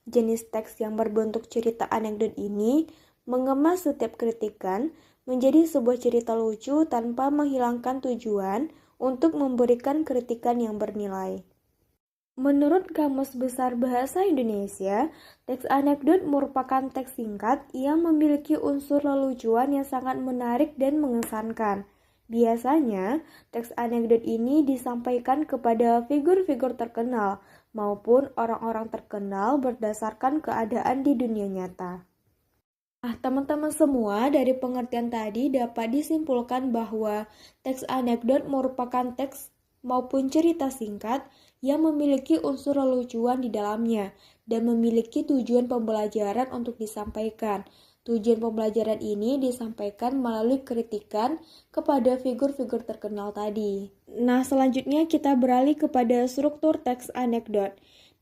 Jenis teks yang berbentuk cerita anekdot ini mengemas setiap kritikan menjadi sebuah cerita lucu tanpa menghilangkan tujuan untuk memberikan kritikan yang bernilai. Menurut Kamus Besar Bahasa Indonesia, teks anekdot merupakan teks singkat yang memiliki unsur lelucuan yang sangat menarik dan mengesankan. Biasanya, teks anekdot ini disampaikan kepada figur-figur terkenal maupun orang-orang terkenal berdasarkan keadaan di dunia nyata. Nah, teman-teman semua, dari pengertian tadi dapat disimpulkan bahwa teks anekdot merupakan teks maupun cerita singkat yang memiliki unsur lelucuan di dalamnya dan memiliki tujuan pembelajaran untuk disampaikan. Tujuan pembelajaran ini disampaikan melalui kritikan kepada figur-figur terkenal tadi. Nah, selanjutnya kita beralih kepada struktur teks anekdot.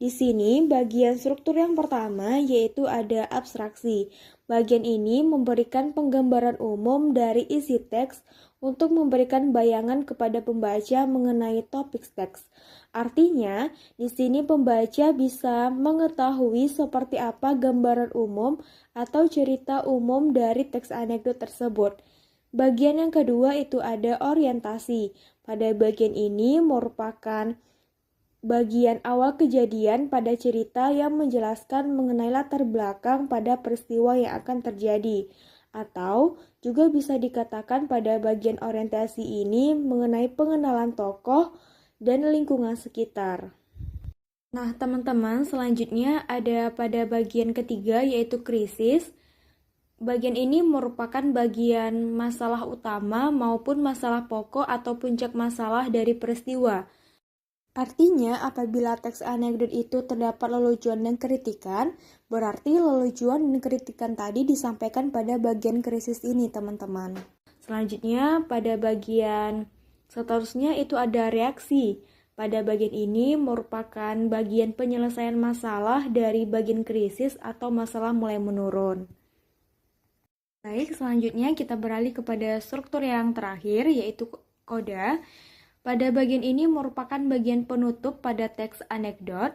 Di sini, bagian struktur yang pertama yaitu ada abstraksi. Bagian ini memberikan penggambaran umum dari isi teks untuk memberikan bayangan kepada pembaca mengenai topik teks. Artinya, di sini pembaca bisa mengetahui seperti apa gambaran umum atau cerita umum dari teks anekdot tersebut. Bagian yang kedua itu ada orientasi. Pada bagian ini merupakan bagian awal kejadian pada cerita yang menjelaskan mengenai latar belakang pada peristiwa yang akan terjadi. Atau juga bisa dikatakan pada bagian orientasi ini mengenai pengenalan tokoh dan lingkungan sekitar. Nah, teman-teman, selanjutnya ada pada bagian ketiga yaitu krisis. Bagian ini merupakan bagian masalah utama maupun masalah pokok atau puncak masalah dari peristiwa. Artinya, apabila teks anekdot itu terdapat lelucuan dan kritikan, berarti lelucuan dan kritikan tadi disampaikan pada bagian krisis ini, teman-teman. Selanjutnya, pada bagian seterusnya itu ada reaksi. Pada bagian ini merupakan bagian penyelesaian masalah dari bagian krisis atau masalah mulai menurun. Baik, selanjutnya kita beralih kepada struktur yang terakhir, yaitu koda. Pada bagian ini merupakan bagian penutup pada teks anekdot.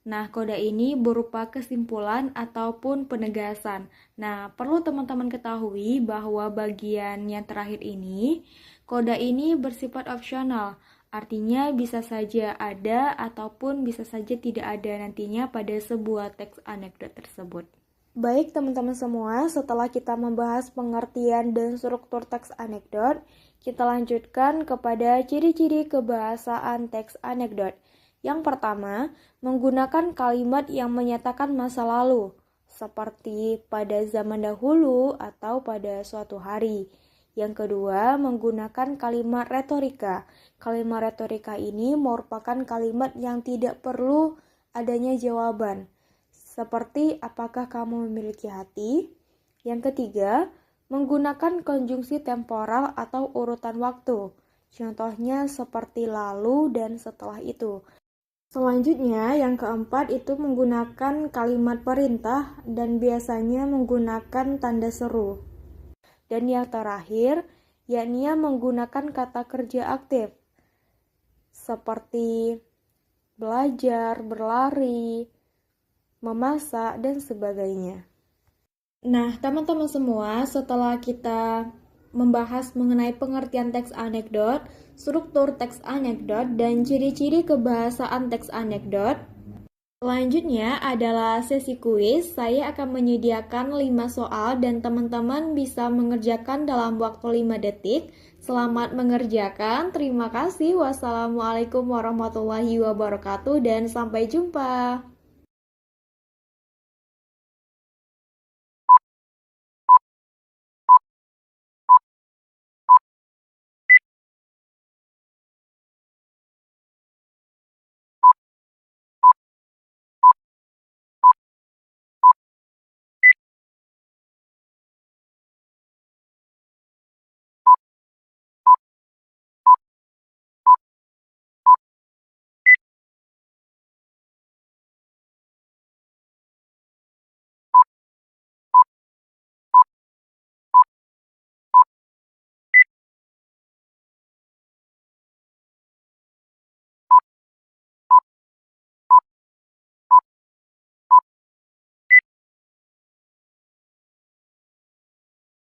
Nah, koda ini berupa kesimpulan ataupun penegasan. Nah, perlu teman-teman ketahui bahwa bagian yang terakhir ini, koda ini bersifat opsional. Artinya bisa saja ada ataupun bisa saja tidak ada nantinya pada sebuah teks anekdot tersebut. Baik teman-teman semua, setelah kita membahas pengertian dan struktur teks anekdot, kita lanjutkan kepada ciri-ciri kebahasaan teks anekdot. Yang pertama, menggunakan kalimat yang menyatakan masa lalu, seperti pada zaman dahulu atau pada suatu hari. Yang kedua, menggunakan kalimat retorika. Kalimat retorika ini merupakan kalimat yang tidak perlu adanya jawaban, seperti apakah kamu memiliki hati? Yang ketiga, menggunakan konjungsi temporal atau urutan waktu. Contohnya seperti lalu dan setelah itu. Selanjutnya, yang keempat itu menggunakan kalimat perintah dan biasanya menggunakan tanda seru. Dan yang terakhir, yakni menggunakan kata kerja aktif. Seperti belajar, berlari, memasak, dan sebagainya. Nah, teman-teman semua, setelah kita membahas mengenai pengertian teks anekdot, struktur teks anekdot, dan ciri-ciri kebahasaan teks anekdot, selanjutnya adalah sesi kuis. Saya akan menyediakan 5 soal dan teman-teman bisa mengerjakan dalam waktu 5 detik. Selamat mengerjakan. Terima kasih. Wassalamualaikum warahmatullahi wabarakatuh dan sampai jumpa.